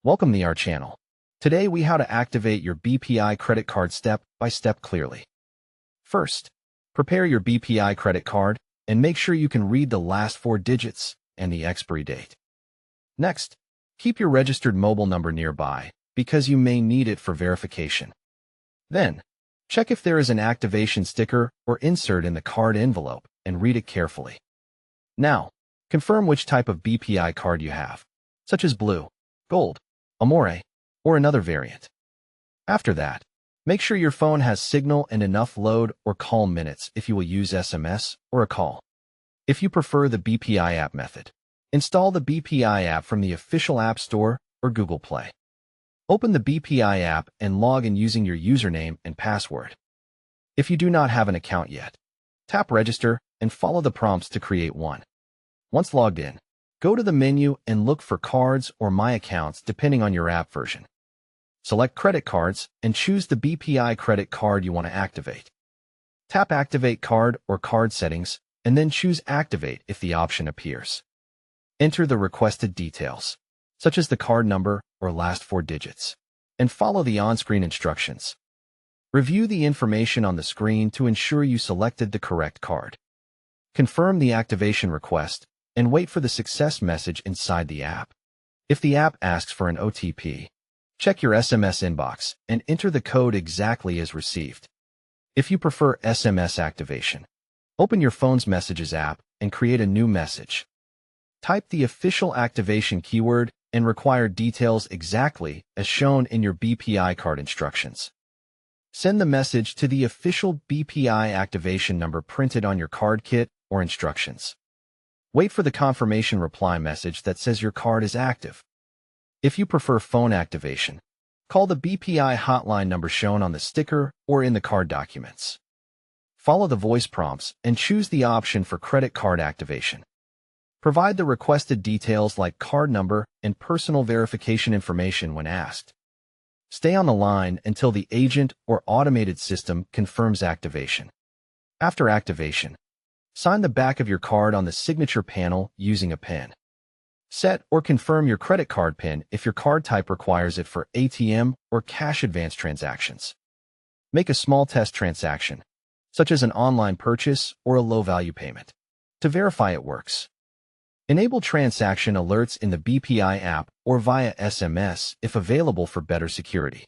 Welcome to our channel. Today we how to activate your BPI credit card step by step clearly. First, prepare your BPI credit card and make sure you can read the last 4 digits and the expiry date. Next, keep your registered mobile number nearby because you may need it for verification. Then, check if there is an activation sticker or insert in the card envelope and read it carefully. Now, confirm which type of BPI card you have, such as Blue, Gold, Amore, or another variant. After that, make sure your phone has signal and enough load or call minutes if you will use SMS or a call. If you prefer the BPI app method, install the BPI app from the official App Store or Google Play. Open the BPI app and log in using your username and password. If you do not have an account yet, tap Register and follow the prompts to create one. Once logged in, go to the menu and look for Cards or My Accounts depending on your app version. Select Credit Cards and choose the BPI credit card you want to activate. Tap Activate Card or Card Settings and then choose Activate if the option appears. Enter the requested details, such as the card number or last 4 digits, and follow the on-screen instructions. Review the information on the screen to ensure you selected the correct card. Confirm the activation request and wait for the success message inside the app. If the app asks for an OTP, check your SMS inbox and enter the code exactly as received. If you prefer SMS activation, open your phone's Messages app and create a new message. Type the official activation keyword and required details exactly as shown in your BPI card instructions. Send the message to the official BPI activation number printed on your card kit or instructions. Wait for the confirmation reply message that says your card is active. If you prefer phone activation, call the BPI hotline number shown on the sticker or in the card documents. Follow the voice prompts and choose the option for credit card activation. Provide the requested details like card number and personal verification information when asked. Stay on the line until the agent or automated system confirms activation. After activation, sign the back of your card on the signature panel using a pen. Set or confirm your credit card PIN if your card type requires it for ATM or cash advance transactions. Make a small test transaction, such as an online purchase or a low-value payment, to verify it works. Enable transaction alerts in the BPI app or via SMS if available for better security.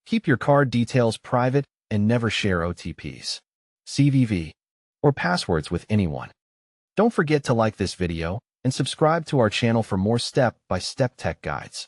Keep your card details private and never share OTPs, CVV, or passwords with anyone. Don't forget to like this video and subscribe to our channel for more step-by-step tech guides.